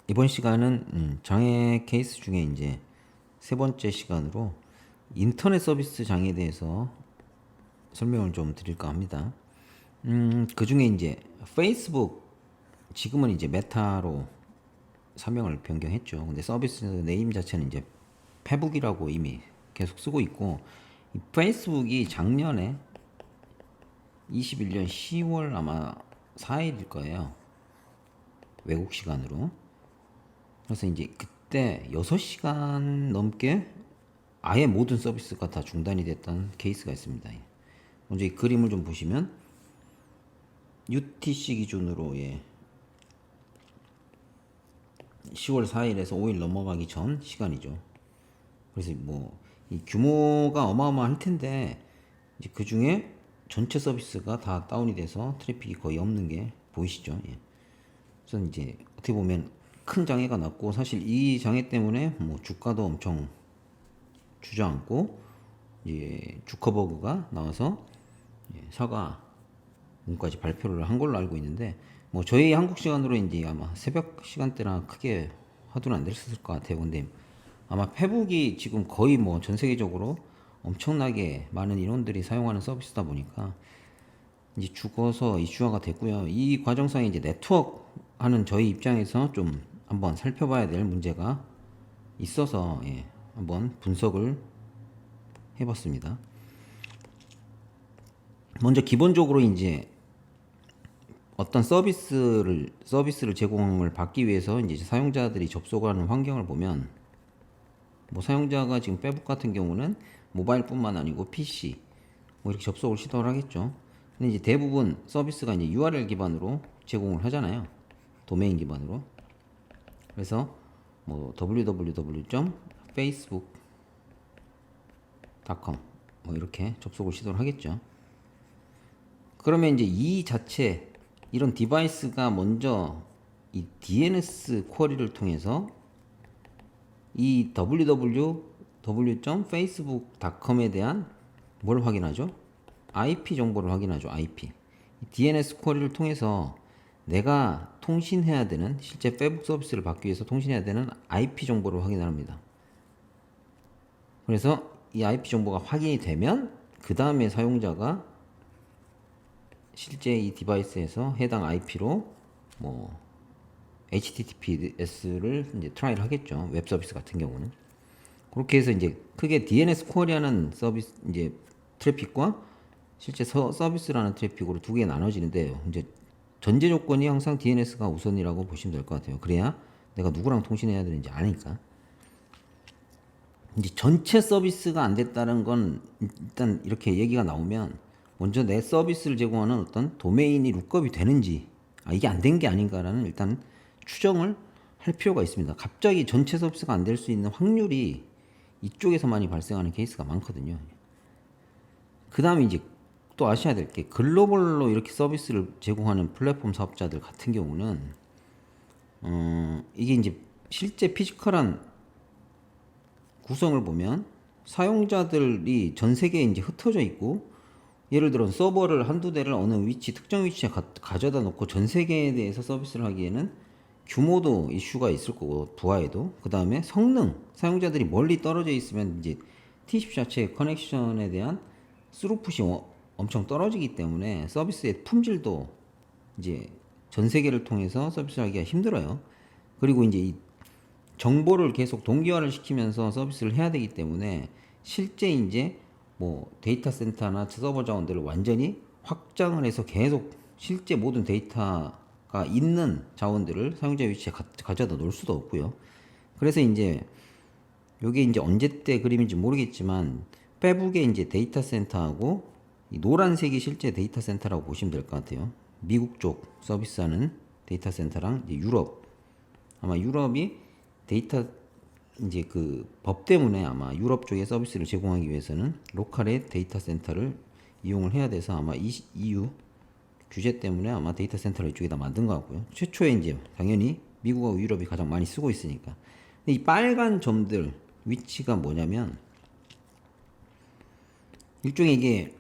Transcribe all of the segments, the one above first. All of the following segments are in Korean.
이번 시간은 장애 케이스 중에 이제 세 번째 시간으로 인터넷 서비스 장애에 대해서 설명을 좀 드릴까 합니다. 그 중에 이제 페이스북, 지금은 이제 메타로 사명을 변경했죠. 근데 서비스 네임 자체는 이제 페북이라고 이미 계속 쓰고 있고, 이 페이스북이 작년에 21년 10월 아마 4일일 거예요. 외국 시간으로. 그래서 이제 그때 6시간 넘게 아예 모든 서비스가 다 중단이 됐던 케이스가 있습니다. 먼저 이 그림을 좀 보시면 UTC 기준으로 10월 4일에서 5일 넘어가기 전 시간이죠. 그래서 뭐 이 규모가 어마어마할 텐데 이제 그 중에 전체 서비스가 다 다운이 돼서 트래픽이 거의 없는 게 보이시죠? 예. 그래서 이제 어떻게 보면 큰 장애가 났고, 사실 이 장애 때문에 뭐 주가도 엄청 주저앉고, 이제 주커버그가 나와서 사과 문까지 발표를 한 걸로 알고 있는데, 뭐 저희 한국 시간으로 이제 아마 새벽 시간대나 크게 화두는 안 됐을 것 같아요. 근데 아마 페북이 지금 거의 뭐 전 세계적으로 엄청나게 많은 인원들이 사용하는 서비스다 보니까 이제 죽어서 이슈화가 됐고요. 이 과정상에 이제 네트워크 하는 저희 입장에서 좀 한번 살펴봐야 될 문제가 있어서 한번 분석을 해봤습니다. 먼저 기본적으로 이제 어떤 서비스를 제공을 받기 위해서 이제 사용자들이 접속하는 환경을 보면, 뭐 사용자가 지금 페북 같은 경우는 모바일뿐만 아니고 PC 뭐 이렇게 접속을 시도를 하겠죠. 근데 이제 대부분 서비스가 이제 URL 기반으로 제공을 하잖아요. 도메인 기반으로. 그래서 뭐 www.facebook.com 뭐 이렇게 접속을 시도를 하겠죠. 그러면 이제 이 자체 이런 디바이스가 먼저 이 DNS 쿼리를 통해서 이 www.facebook.com에 대한 뭘 확인하죠? IP 정보를 확인하죠. IP. DNS 쿼리를 통해서 내가 통신해야 되는, 실제 페북 서비스를 받기 위해서 통신해야 되는 IP 정보를 확인합니다. 그래서 이 IP 정보가 확인이 되면 그 다음에 사용자가 실제 이 디바이스에서 해당 IP로 뭐 HTTPS를 이제 트라이를 하겠죠. 웹 서비스 같은 경우는. 그렇게 해서 이제 크게 DNS 쿼리하는 서비스 이제 트래픽과 실제 서비스라는 트래픽으로 두 개 나눠지는데, 이제 전제 조건이 항상 DNS가 우선이라고 보시면 될 것 같아요. 그래야 내가 누구랑 통신해야 되는지 아니까. 이제 전체 서비스가 안 됐다는 건 일단 이렇게 얘기가 나오면 먼저 내 서비스를 제공하는 어떤 도메인이 룩업이 되는지, 이게 안 된 게 아닌가라는 일단 추정을 할 필요가 있습니다. 갑자기 전체 서비스가 안 될 수 있는 확률이 이쪽에서 많이 발생하는 케이스가 많거든요. 그 다음에 이제 또 아셔야 될 게, 글로벌로 이렇게 서비스를 제공하는 플랫폼 사업자들 같은 경우는 이게 이제 실제 피지컬한 구성을 보면 사용자들이 전 세계에 이제 흩어져 있고, 예를 들어 서버를 한두 대를 어느 위치, 특정 위치에 가져다 놓고 전 세계에 대해서 서비스를 하기에는 규모도 이슈가 있을 거고, 부하에도. 그 다음에 성능, 사용자들이 멀리 떨어져 있으면 이제 T10 자체의 커넥션에 대한 스루풋이 엄청 떨어지기 때문에 서비스의 품질도 이제 전 세계를 통해서 서비스를 하기가 힘들어요. 그리고 이제 이 정보를 계속 동기화를 시키면서 서비스를 해야 되기 때문에 실제 이제 뭐 데이터 센터나 서버 자원들을 완전히 확장을 해서 계속 실제 모든 데이터가 있는 자원들을 사용자 위치에 가져다 놓을 수도 없고요. 그래서 이제 요게 이제 언제 때 그림인지 모르겠지만, 페북의 이제 데이터 센터하고 이 노란색이 실제 데이터 센터라고 보시면 될 것 같아요. 미국 쪽 서비스하는 데이터 센터랑 이제 아마 유럽이 데이터 이제 그 법 때문에 아마 유럽 쪽에 서비스를 제공하기 위해서는 로컬의 데이터 센터를 이용을 해야 돼서 아마 EU 규제 때문에 아마 데이터 센터를 이쪽에다 만든 것 같고요. 최초에 이제 당연히 미국하고 유럽이 가장 많이 쓰고 있으니까. 근데 이 빨간 점들 위치가 뭐냐면, 일종의 이게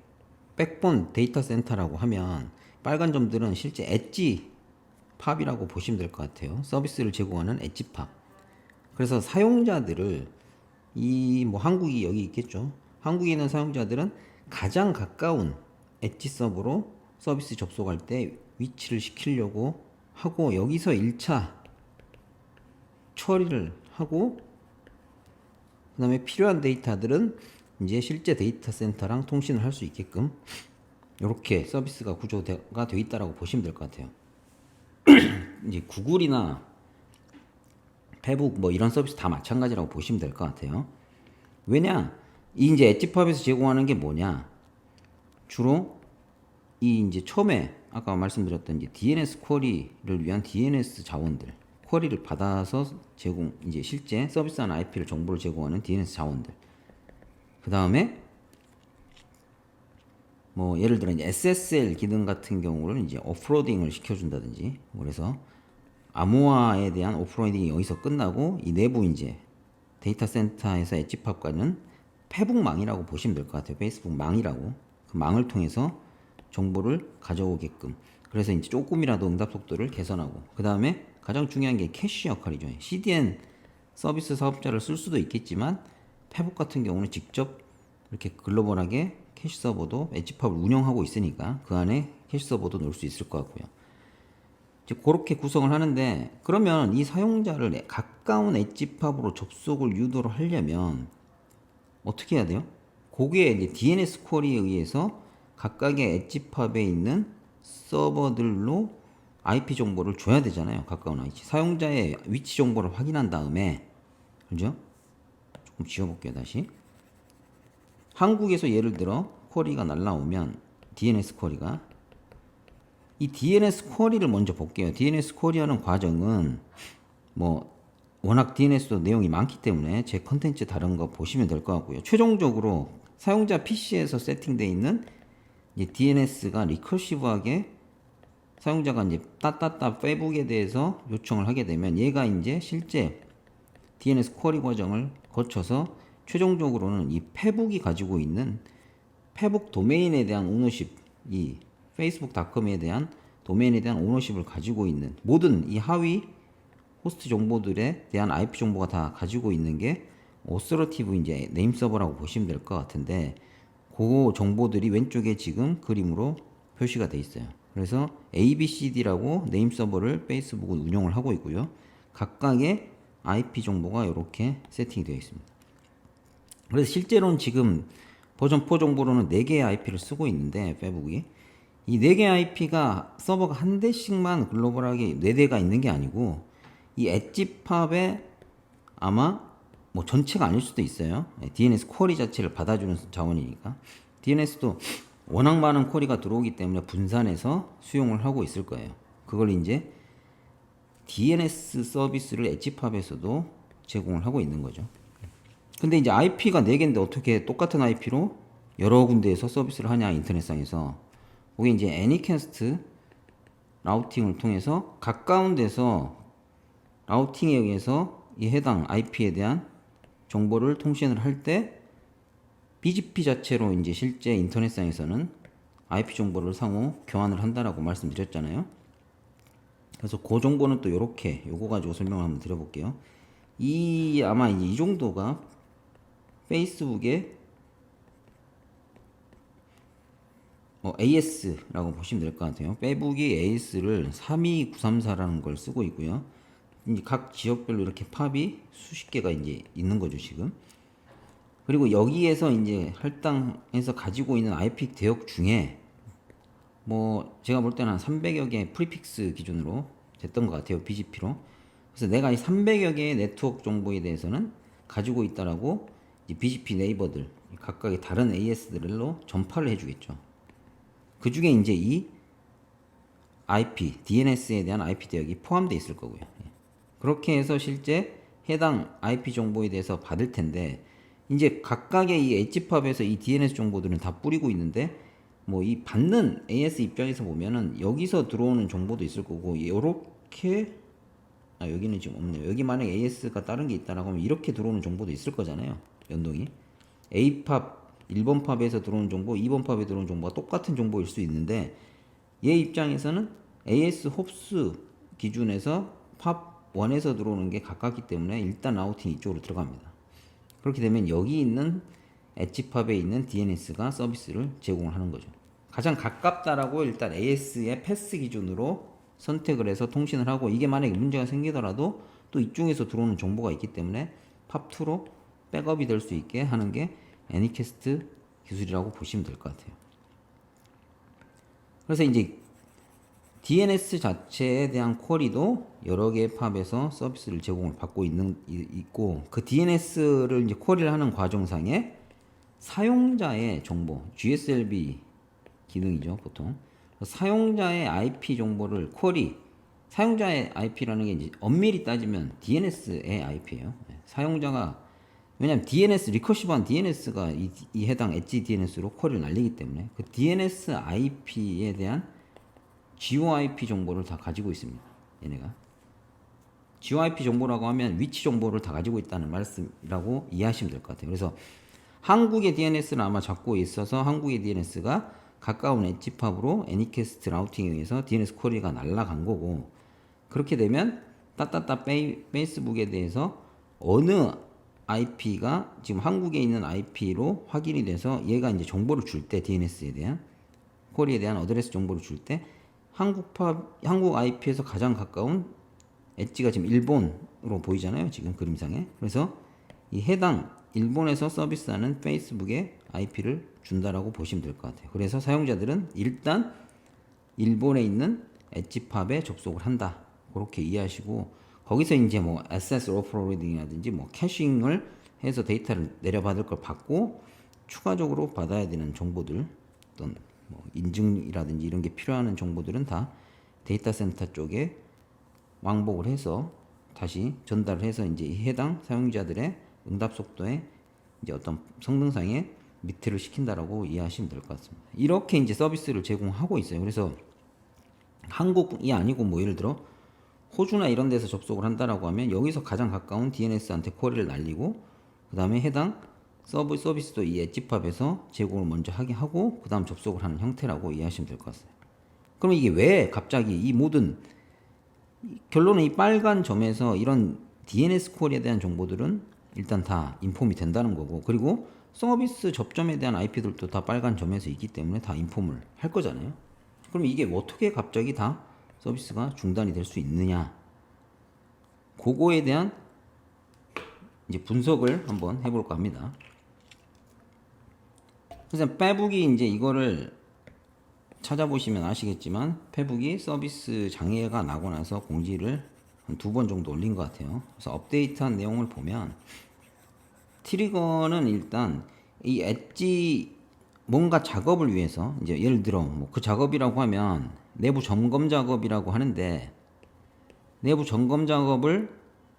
백본 데이터 센터라고 하면, 빨간 점들은 실제 엣지 팝이라고 보시면 될 것 같아요. 서비스를 제공하는 엣지팝. 그래서 사용자들을 이 뭐 한국이 여기 있겠죠. 한국에 있는 사용자들은 가장 가까운 엣지 서버로 서비스 접속할 때 위치를 시키려고 하고 여기서 1차 처리를 하고 그 다음에 필요한 데이터들은 이제 실제 데이터 센터랑 통신을 할 수 있게끔 이렇게 서비스가 구조가 되어 있다라고 보시면 될 것 같아요. 이제 구글이나 페북 뭐 이런 서비스 다 마찬가지라고 보시면 될 것 같아요. 왜냐? 이 이제 엣지팝에서 제공하는 게 뭐냐? 주로 이 이제 처음에 아까 말씀드렸던 이제 DNS 쿼리를 위한 DNS 자원들, 쿼리를 받아서 제공 이제 실제 서비스하는 IP를 정보를 제공하는 DNS 자원들. 그 다음에 뭐 예를 들어 이제 SSL 기능 같은 경우는 이제 오프로딩을 시켜준다든지 그래서 암호화에 대한 오프로딩이 여기서 끝나고 이 내부 이제 데이터 센터에서 엣지팝과는 페북망이라고 보시면 될 것 같아요. 페이스북 망이라고 그 망을 통해서 정보를 가져오게끔 그래서 이제 조금이라도 응답 속도를 개선하고 그 다음에 가장 중요한 게 캐시 역할이죠. CDN 서비스 사업자를 쓸 수도 있겠지만 페북 같은 경우는 직접 이렇게 글로벌하게 캐시 서버도 엣지팝을 운영하고 있으니까 그 안에 캐시 서버도 넣을 수 있을 것 같고요. 이제 그렇게 구성을 하는데 그러면 이 사용자를 가까운 엣지팝으로 접속을 유도를 하려면 어떻게 해야 돼요? 거기에 이제 DNS 쿼리에 의해서 각각의 엣지팝에 있는 서버들로 IP 정보를 줘야 되잖아요. 가까운 IP. 사용자의 위치 정보를 확인한 다음에 그죠? 조금 지워볼게요. 다시. 한국에서 예를 들어 쿼리가 날라오면 DNS 쿼리가 이 DNS 쿼리를 먼저 볼게요. DNS 쿼리하는 과정은 뭐 워낙 DNS도 내용이 많기 때문에 제 컨텐츠 다른 거 보시면 될 것 같고요. 최종적으로 사용자 PC에서 세팅되어 있는 이제 DNS가 리커시브하게 사용자가 이제 따따따 페북에 대해서 요청을 하게 되면 얘가 이제 실제 DNS 쿼리 과정을 거쳐서 최종적으로는 이 페북이 가지고 있는 페북 도메인에 대한 오너십, 이 페이스북닷컴에 대한 도메인에 대한 오너십을 가지고 있는 모든 이 하위 호스트 정보들에 대한 IP 정보가 다 가지고 있는 게 오서러티브 이제 네임 서버라고 보시면 될 것 같은데 그 정보들이 왼쪽에 지금 그림으로 표시가 돼 있어요. 그래서 ABCD라고 네임 서버를 페이스북은 운영을 하고 있고요. 각각의 IP 정보가 이렇게 세팅이 되어 있습니다. 그래서 실제로는 지금 버전 4 정보로는 4개의 IP를 쓰고 있는데 페북이 이 4개의 IP가 서버가 한 대씩만 글로벌하게 4대가 있는 게 아니고 이 엣지팝에 아마 뭐 전체가 아닐 수도 있어요. DNS 쿼리 자체를 받아주는 자원이니까 DNS도 워낙 많은 쿼리가 들어오기 때문에 분산해서 수용을 하고 있을 거예요. 그걸 이제 DNS 서비스를 엣지팝에서도 제공을 하고 있는 거죠. 근데 이제 IP가 4개인데 어떻게 똑같은 IP로 여러 군데에서 서비스를 하냐 인터넷상에서 거기 이제 애니캐스트 라우팅을 통해서 가까운 데서 라우팅에 의해서 이 해당 IP에 대한 정보를 통신을 할 때 BGP 자체로 이제 실제 인터넷상에서는 IP 정보를 상호 교환을 한다라고 말씀드렸잖아요. 그래서 그 정보는 또 요렇게 요거 가지고 설명을 한번 드려볼게요. 이 아마 이제 이 정도가 페이스북의 AS라고 보시면 될 것 같아요. 페북이 AS를 32934라는 걸 쓰고 있고요. 이제 각 지역별로 이렇게 팝이 수십 개가 이제 있는 거죠, 지금. 그리고 여기에서 이제 할당해서 가지고 있는 IP 대역 중에 뭐 제가 볼 때는 한 300여 개 프리픽스 기준으로 됐던 것 같아요, BGP로. 그래서 내가 이 300여 개의 네트워크 정보에 대해서는 가지고 있다라고 이제 BGP 네이버들 각각의 다른 AS들로 전파를 해주겠죠. 그 중에 이제 이 IP, DNS에 대한 IP 대역이 포함되어 있을 거고요. 그렇게 해서 실제 해당 IP 정보에 대해서 받을 텐데 이제 각각의 이 엣지팝에서 이 DNS 정보들은 다 뿌리고 있는데 뭐 이 받는 AS 입장에서 보면은 여기서 들어오는 정보도 있을 거고 요렇게 여기는 지금 없네요. 여기 만약 AS가 다른 게 있다라고 하면 이렇게 들어오는 정보도 있을 거잖아요. 연동이 A팝 1번 팝에서 들어오는 정보, 2번 팝에 들어오는 정보가 똑같은 정보일 수 있는데 얘 입장에서는 AS 홉스 기준에서 팝 1에서 들어오는 게 가깝기 때문에 일단 라우팅 이쪽으로 들어갑니다. 그렇게 되면 여기 있는 엣지팝에 있는 DNS가 서비스를 제공을 하는 거죠. 가장 가깝다라고 일단 AS의 패스 기준으로 선택을 해서 통신을 하고, 이게 만약에 문제가 생기더라도 또 이쪽에서 들어오는 정보가 있기 때문에 팝2로 백업이 될 수 있게 하는 게 애니캐스트 기술이라고 보시면 될 것 같아요. 그래서 이제 DNS 자체에 대한 쿼리도 여러 개의 팝에서 서비스를 제공을 받고 있고, 그 DNS를 이제 쿼리를 하는 과정상에 사용자의 정보, GSLB 기능이죠, 보통. 사용자의 IP 정보를 쿼리, 사용자의 IP라는 게 이제 엄밀히 따지면 DNS의 IP예요. 사용자가, 왜냐면 DNS, 리커시브한 DNS가 이 해당 엣지 DNS로 쿼리를 날리기 때문에 그 DNS IP에 대한 GOIP 정보를 다 가지고 있습니다. 얘네가. GOIP 정보라고 하면 위치 정보를 다 가지고 있다는 말씀이라고 이해하시면 될 것 같아요. 그래서 한국의 DNS를 아마 잡고 있어서 한국의 DNS가 가까운 엣지팝으로 애니캐스트 라우팅에 의해서 DNS 쿼리가 날아간 거고, 그렇게 되면 따따따 페이스북에 대해서 어느 IP가 지금 한국에 있는 IP로 확인이 돼서 얘가 이제 정보를 줄 때, DNS에 대한 쿼리에 대한 어드레스 정보를 줄 때 한국 IP에서 가장 가까운 엣지가 지금 일본으로 보이잖아요, 지금 그림상에. 그래서 이 해당 일본에서 서비스하는 페이스북의 IP를 준다라고 보시면 될 것 같아요. 그래서 사용자들은 일단 일본에 있는 엣지팝에 접속을 한다, 그렇게 이해하시고, 거기서 이제 뭐 SS 오프로딩이라든지 뭐 캐싱을 해서 데이터를 내려받을 걸 받고, 추가적으로 받아야 되는 정보들, 어떤 뭐 인증이라든지 이런 게 필요한 정보들은 다 데이터 센터 쪽에 왕복을 해서 다시 전달을 해서 이제 해당 사용자들의 응답 속도에 이제 어떤 성능상의 밑을 시킨다라고 이해하시면 될 것 같습니다. 이렇게 이제 서비스를 제공하고 있어요. 그래서 한국이 아니고 뭐 예를 들어 호주나 이런 데서 접속을 한다라고 하면 여기서 가장 가까운 DNS한테 쿼리를 날리고, 그 다음에 해당 서비스도 이 엣지팝에서 제공을 먼저 하게 하고 그 다음 접속을 하는 형태라고 이해하시면 될 것 같아요. 그러면 이게 왜 갑자기 이 모든, 결론은 이 빨간 점에서 이런 DNS 쿼리에 대한 정보들은 일단 다 인폼이 된다는 거고, 그리고 서비스 접점에 대한 IP들도 다 빨간 점에서 있기 때문에 다 인폼을 할 거잖아요. 그럼 이게 어떻게 갑자기 다 서비스가 중단이 될 수 있느냐, 그거에 대한 이제 분석을 한번 해볼까 합니다. 그래서 페북이 이제 이거를 찾아보시면 아시겠지만, 페북이 서비스 장애가 나고 나서 공지를 한 2번 정도 올린 것 같아요. 그래서 업데이트한 내용을 보면 트리거는 일단 이 엣지 뭔가 작업을 위해서, 이제 예를 들어 뭐 그 작업이라고 하면 내부 점검 작업이라고 하는데, 내부 점검 작업을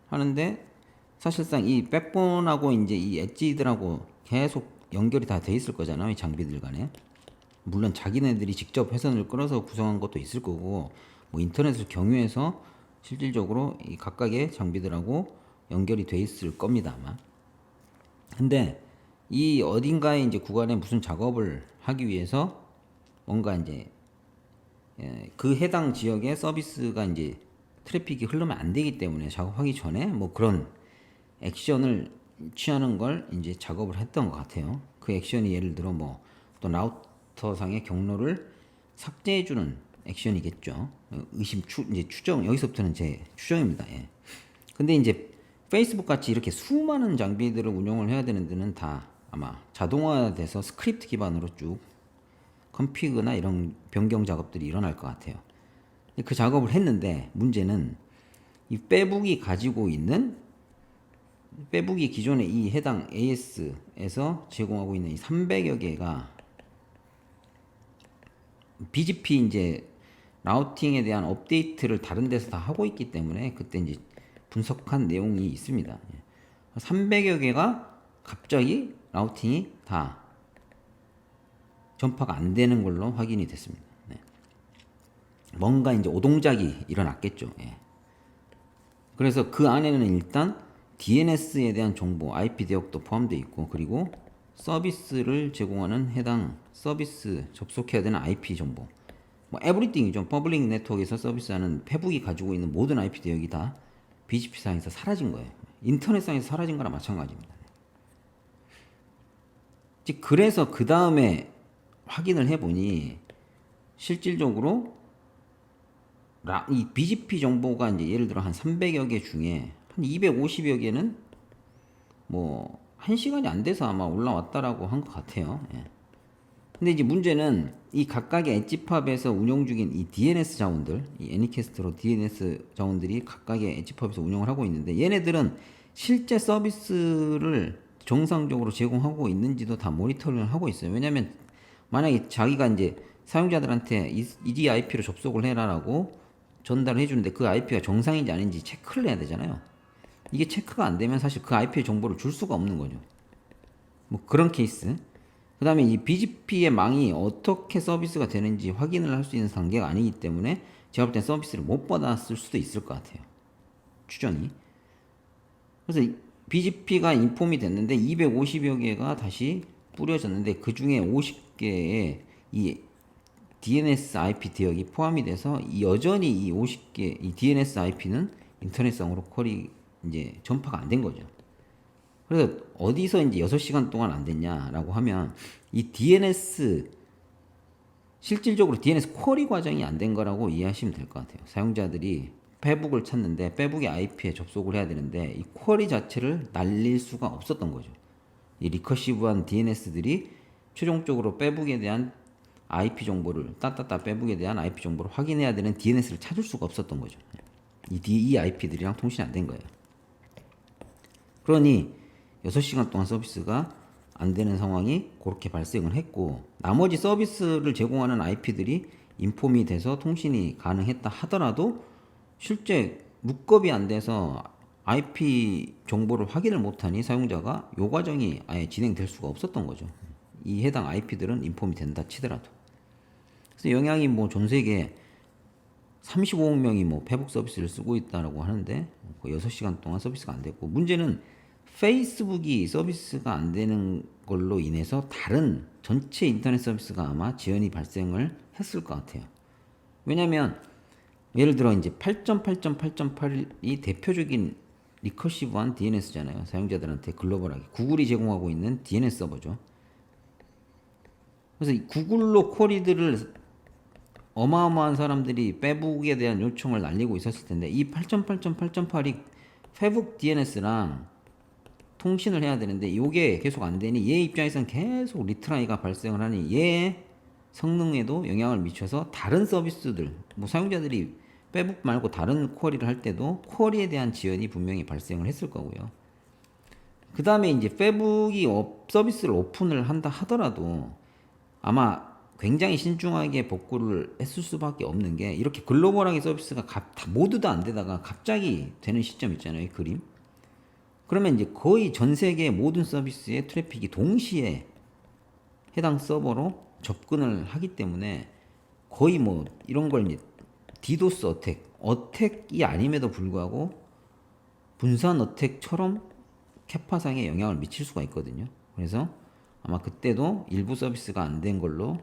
하는데 사실상 이 백본하고 이제 이 엣지들하고 계속 연결이 다 돼 있을 거잖아요, 이 장비들 간에. 물론 자기네들이 직접 회선을 끌어서 구성한 것도 있을 거고, 뭐 인터넷을 경유해서 실질적으로 이 각각의 장비들하고 연결이 돼 있을 겁니다, 아마. 근데 이 어딘가에 이제 구간에 무슨 작업을 하기 위해서 뭔가 이제 그 해당 지역의 서비스가 이제 트래픽이 흐르면 안 되기 때문에 작업하기 전에 뭐 그런 액션을 취하는 걸 이제 작업을 했던 것 같아요. 그 액션이 예를 들어 뭐 또 라우터상의 경로를 삭제해주는 액션이겠죠. 이제 추정, 여기서부터는 제 추정입니다. 예. 근데 이제 페이스북 같이 이렇게 수많은 장비들을 운영을 해야 되는 데는 다 아마 자동화돼서 스크립트 기반으로 쭉 컴피그나 이런 변경 작업들이 일어날 것 같아요. 그 작업을 했는데, 문제는 이 페북이 가지고 있는, 페북이 기존에 이 해당 AS에서 제공하고 있는 이 300여 개가 BGP 이제 라우팅에 대한 업데이트를 다른 데서 다 하고 있기 때문에 그때 이제 분석한 내용이 있습니다. 300여 개가 갑자기 라우팅이 다 전파가 안 되는 걸로 확인이 됐습니다. 네. 뭔가 이제 오동작이 일어났겠죠. 예. 그래서 그 안에는 일단 DNS에 대한 정보, IP 대역도 포함되어 있고, 그리고 서비스를 제공하는 해당 서비스 접속해야 되는 IP 정보, 뭐 에브리띵이죠. 퍼블릭 네트워크에서 서비스하는 페북이 가지고 있는 모든 IP 대역이 다 BGP상에서 사라진 거예요. 인터넷상에서 사라진 거랑 마찬가지입니다. 그래서 그 다음에 확인을 해보니 실질적으로 이 BGP 정보가 이제 예를 들어 한 300여 개 중에 한 250여 개는 뭐 1시간이 안 돼서 아마 올라왔다라고 한 것 같아요. 예. 근데 이제 문제는 이 각각의 엣지팝에서 운영 중인 이 DNS 자원들, 이 애니캐스트로 DNS 자원들이 각각의 엣지팝에서 운영을 하고 있는데 얘네들은 실제 서비스를 정상적으로 제공하고 있는지도 다 모니터링을 하고 있어요. 왜냐면 만약에 자기가 이제 사용자들한테 이 IP로 접속을 해라라고 전달을 해주는데 그 IP가 정상인지 아닌지 체크를 해야 되잖아요. 이게 체크가 안 되면 사실 그 IP의 정보를 줄 수가 없는 거죠. 뭐 그런 케이스. 그 다음에 이 BGP의 망이 어떻게 서비스가 되는지 확인을 할 수 있는 단계가 아니기 때문에 제가 볼 땐 서비스를 못 받았을 수도 있을 것 같아요. 추정이. 그래서 BGP가 인폼이 됐는데 250여 개가 다시 뿌려졌는데 그 중에 50개의 이 DNS IP 대역이 포함이 돼서 여전히 이 50개 이 DNS IP는 인터넷상으로 퀄이 이제 전파가 안 된 거죠. 그래서 어디서 이제 6시간 동안 안 됐냐라고 하면 이 DNS 실질적으로 DNS 쿼리 과정이 안 된 거라고 이해하시면 될 것 같아요. 사용자들이 페북을 찾는데 페북의 IP에 접속을 해야 되는데 이 쿼리 자체를 날릴 수가 없었던 거죠. 이 리커시브한 DNS들이 최종적으로 페북에 대한 IP 정보를 페북에 대한 IP 정보를 확인해야 되는 DNS를 찾을 수가 없었던 거죠. 이 IP들이랑 통신이 안 된 거예요. 그러니 6시간 동안 서비스가 안 되는 상황이 그렇게 발생을 했고 나머지 서비스를 제공하는 IP들이 인폼이 돼서 통신이 가능했다 하더라도 실제 룩업이 안 돼서 IP 정보를 확인을 못하니 사용자가 요 과정이 아예 진행될 수가 없었던 거죠. 이 해당 IP들은 인폼이 된다 치더라도. 그래서 영향이 뭐 전 세계 35억 명이 뭐 페북 서비스를 쓰고 있다라고 하는데 6시간 동안 서비스가 안 됐고 문제는 페이스북이 서비스가 안 되는 걸로 인해서 다른 전체 인터넷 서비스가 아마 지연이 발생을 했을 것 같아요. 왜냐면 예를 들어 이제 8.8.8.8이 대표적인 리커시브한 DNS잖아요. 사용자들한테 글로벌하게 구글이 제공하고 있는 DNS 서버죠. 그래서 구글로 쿼리들을 어마어마한 사람들이 페북에 대한 요청을 날리고 있었을 텐데 이 8.8.8.8이 페북 DNS랑 통신을 해야 되는데 이게 계속 안 되니 얘 입장에서는 계속 리트라이가 발생을 하니 얘의 성능에도 영향을 미쳐서 다른 서비스들 뭐 사용자들이 페북 말고 다른 쿼리를 할 때도 쿼리에 대한 지연이 분명히 발생을 했을 거고요. 그 다음에 이제 페북이 서비스를 오픈을 한다 하더라도 아마 굉장히 신중하게 복구를 했을 수밖에 없는 게 이렇게 글로벌하게 서비스가 모두 다 안 되다가 갑자기 되는 시점 있잖아요. 이 그림. 그러면 이제 거의 전 세계 모든 서비스의 트래픽이 동시에 해당 서버로 접근을 하기 때문에 거의 뭐 이런 걸 이제 디도스 어택이 아님에도 불구하고 분산 어택처럼 캐파상에 영향을 미칠 수가 있거든요. 그래서 아마 그때도 일부 서비스가 안 된 걸로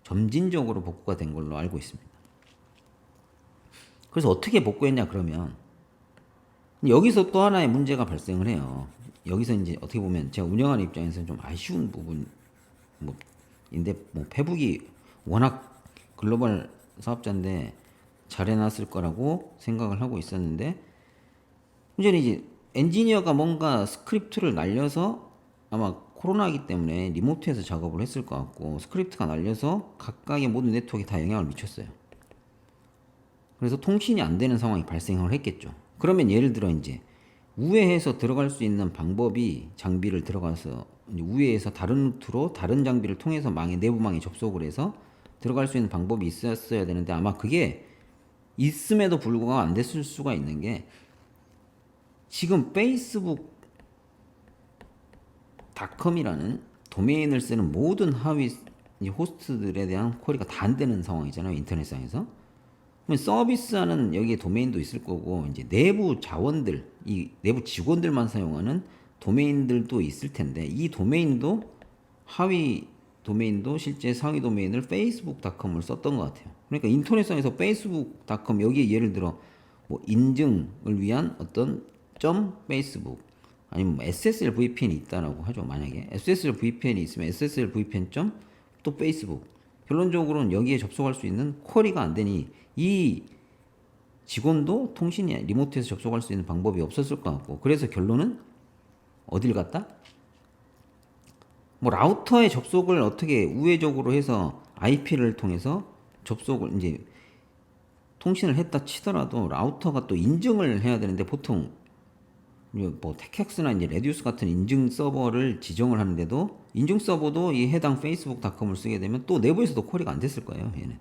점진적으로 복구가 된 걸로 알고 있습니다. 그래서 어떻게 복구했냐 그러면 여기서 또 하나의 문제가 발생을 해요. 여기서 이제 어떻게 보면 제가 운영하는 입장에서는 좀 아쉬운 부분인데 뭐 페북이 워낙 글로벌 사업자인데 잘 해놨을 거라고 생각을 하고 있었는데 문제는 이제 엔지니어가 뭔가 스크립트를 날려서 아마 코로나이기 때문에 리모트에서 작업을 했을 것 같고 스크립트가 날려서 각각의 모든 네트워크에 다 영향을 미쳤어요. 그래서 통신이 안 되는 상황이 발생을 했겠죠. 그러면 예를 들어 이제 우회해서 들어갈 수 있는 방법이 장비를 들어가서 우회해서 다른 루트로 다른 장비를 통해서 내부망에 접속을 해서 들어갈 수 있는 방법이 있었어야 되는데 아마 그게 있음에도 불구하고 안 됐을 수가 있는 게 지금 페이스북.com이라는 도메인을 쓰는 모든 하위 호스트들에 대한 쿼리가 다 안 되는 상황이잖아요. 인터넷상에서. 서비스하는 여기에 도메인도 있을 거고 이제 내부 자원들, 이 내부 직원들만 사용하는 도메인들도 있을 텐데 이 도메인도 하위 도메인도 실제 상위 도메인을 facebook.com을 썼던 것 같아요. 그러니까 인터넷상에서 페이스북닷컴 여기에 예를 들어 뭐 인증을 위한 어떤 점 페이스북 아니면 뭐 SSL VPN이 있다라고 하죠. 만약에 SSL VPN이 있으면 SSL VPN 점 또 페이스북. 결론적으로는 여기에 접속할 수 있는 쿼리가 안 되니 이 직원도 통신이 리모트에서 접속할 수 있는 방법이 없었을 것 같고 그래서 결론은 어딜 갔다? 뭐 라우터에 접속을 어떻게 우회적으로 해서 IP를 통해서 접속을 이제 통신을 했다 치더라도 라우터가 또 인증을 해야 되는데 보통 뭐 테케스나 이제 레디우스 같은 인증 서버를 지정을 하는데도 인증 서버도 이 해당 페이스북닷컴을 쓰게 되면 또 내부에서도 쿼리가 안 됐을 거예요. 얘는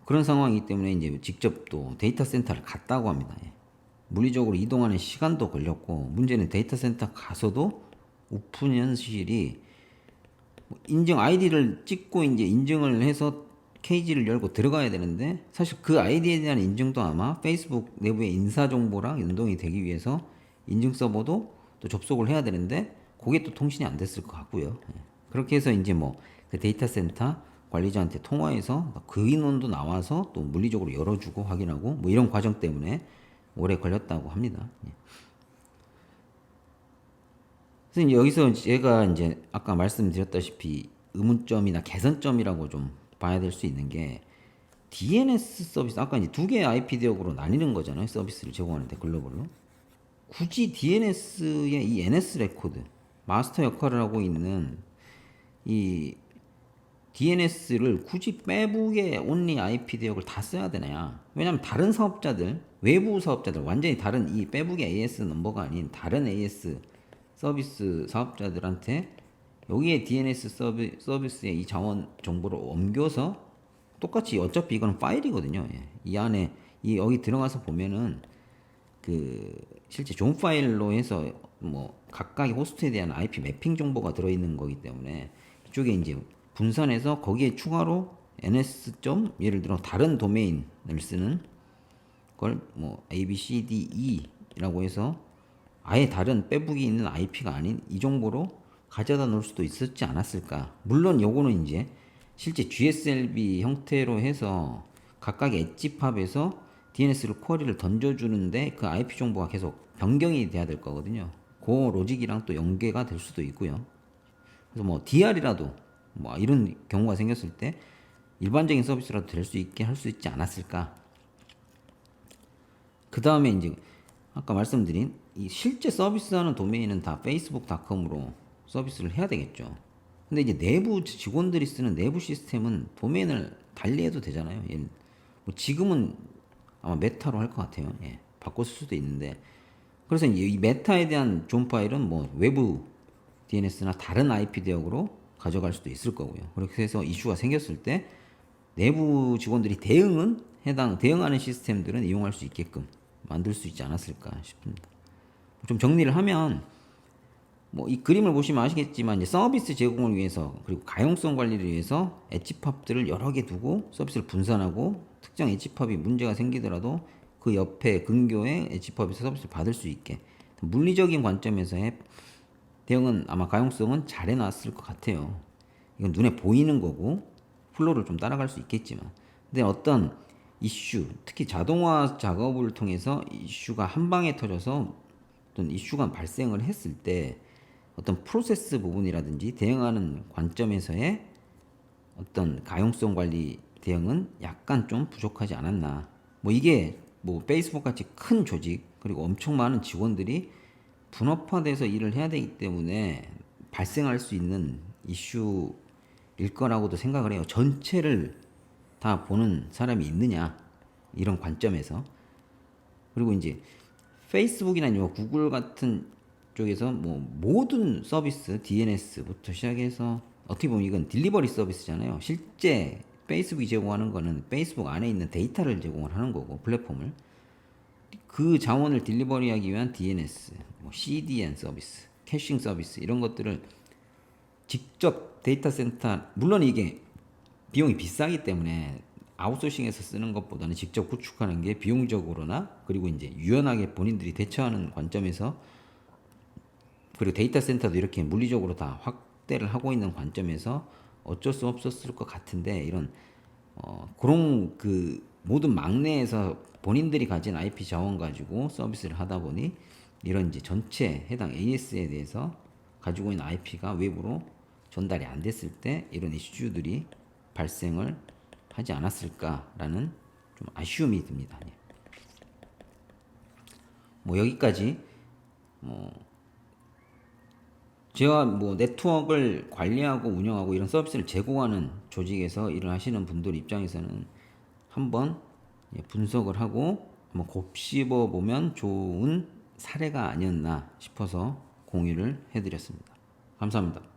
그런 상황이기 때문에 이제 직접 또 데이터 센터를 갔다고 합니다. 예. 물리적으로 이동하는 시간도 걸렸고 문제는 데이터 센터 가서도 오픈 현실이 인증 아이디를 찍고 이제 인증을 해서 케이지를 열고 들어가야 되는데 사실 그 아이디에 대한 인증도 아마 페이스북 내부의 인사 정보랑 연동이 되기 위해서 인증 서버도 또 접속을 해야 되는데 그게 또 통신이 안 됐을 것 같고요. 예. 그렇게 해서 이제 뭐 그 데이터 센터 관리자한테 통화해서 그 인원도 나와서 또 물리적으로 열어주고 확인하고 뭐 이런 과정 때문에 오래 걸렸다고 합니다. 예. 그래서 이제 여기서 제가 이제 아까 말씀드렸다시피 의문점이나 개선점이라고 좀 봐야 될 수 있는 게 DNS 서비스 아까 이제 두 개의 IP 대역으로 나뉘는 거잖아요. 서비스를 제공하는데 글로벌로 굳이 DNS의 이 NS 레코드 마스터 역할을 하고 있는 이 DNS를 굳이 빼북의 온리 IP 대역을 다 써야 되냐? 왜냐하면 다른 사업자들, 외부 사업자들, 완전히 다른 이 빼북의 AS 넘버가 아닌 다른 AS 서비스 사업자들한테 여기에 DNS 서비스의 이 자원 정보를 옮겨서 똑같이 어차피 이거는 파일이거든요. 예. 이 안에 이 여기 들어가서 보면은 그 실제 존 파일로 해서 뭐 각각의 호스트에 대한 IP 매핑 정보가 들어있는 거기 때문에 이쪽에 이제 분산해서 거기에 추가로 NS 점 예를 들어 다른 도메인을 쓰는 걸 뭐 ABCDE라고 해서 아예 다른 빼북이 있는 IP가 아닌 이 정보로 가져다 놓을 수도 있었지 않았을까. 물론 요거는 이제 실제 GSLB 형태로 해서 각각의 엣지팝에서 DNS를 쿼리를 던져주는데 그 IP 정보가 계속 변경이 돼야 될 거거든요. 그 로직이랑 또 연계가 될 수도 있고요. 그래서 뭐 DR이라도 뭐 이런 경우가 생겼을 때 일반적인 서비스라도 될 수 있게 할 수 있지 않았을까. 그 다음에 이제 아까 말씀드린 이 실제 서비스하는 도메인은 다 페이스북닷컴으로 서비스를 해야 되겠죠. 근데 이제 내부 직원들이 쓰는 내부 시스템은 도메인을 달리해도 되잖아요. 예. 뭐 지금은 아마 메타로 할 것 같아요. 예. 바꿨을 수도 있는데 그래서 이제 이 메타에 대한 존 파일은 뭐 외부 DNS나 다른 IP 대역으로 가져갈 수도 있을 거고요. 그렇게 해서 이슈가 생겼을 때 내부 직원들이 대응하는 시스템들은 이용할 수 있게끔 만들 수 있지 않았을까 싶습니다. 좀 정리를 하면 뭐 이 그림을 보시면 아시겠지만 이제 서비스 제공을 위해서 그리고 가용성 관리를 위해서 엣지팝들을 여러 개 두고 서비스를 분산하고 특정 엣지팝이 문제가 생기더라도 그 옆에 근교의 엣지팝에서 서비스를 받을 수 있게 물리적인 관점에서의 대응은 아마 가용성은 잘 해놨을 것 같아요. 이건 눈에 보이는 거고 플로우를 좀 따라갈 수 있겠지만 근데 어떤 이슈 특히 자동화 작업을 통해서 이슈가 한 방에 터져서 어떤 이슈가 발생을 했을 때 어떤 프로세스 부분이라든지 대응하는 관점에서의 어떤 가용성 관리 대응은 약간 좀 부족하지 않았나. 뭐 이게 뭐 페이스북 같이 큰 조직 그리고 엄청 많은 직원들이 분업화돼서 일을 해야 되기 때문에 발생할 수 있는 이슈일 거라고도 생각을 해요. 전체를 다 보는 사람이 있느냐 이런 관점에서. 그리고 이제 페이스북이나 구글 같은 쪽에서 뭐 모든 서비스 DNS부터 시작해서 어떻게 보면 이건 딜리버리 서비스잖아요. 실제 페이스북이 제공하는 거는 페이스북 안에 있는 데이터를 제공을 하는 거고 플랫폼을 그 자원을 딜리버리하기 위한 DNS, 뭐 CDN 서비스, 캐싱 서비스 이런 것들을 직접 데이터 센터 물론 이게 비용이 비싸기 때문에 아웃소싱해서 쓰는 것보다는 직접 구축하는 게 비용적으로나 그리고 이제 유연하게 본인들이 대처하는 관점에서 그리고 데이터 센터도 이렇게 물리적으로 다 확대를 하고 있는 관점에서 어쩔 수 없었을 것 같은데 이런 그런 그 모든 막내에서 본인들이 가진 IP 자원 가지고 서비스를 하다 보니 이런 이제 전체 해당 AS에 대해서 가지고 있는 IP가 외부로 전달이 안 됐을 때 이런 이슈들이 발생을 하지 않았을까라는 좀 아쉬움이 듭니다. 예. 뭐 여기까지 제가 뭐 네트워크를 관리하고 운영하고 이런 서비스를 제공하는 조직에서 일을 하시는 분들 입장에서는 한번 분석을 하고 한번 곱씹어 보면 좋은 사례가 아니었나 싶어서 공유를 해드렸습니다. 감사합니다.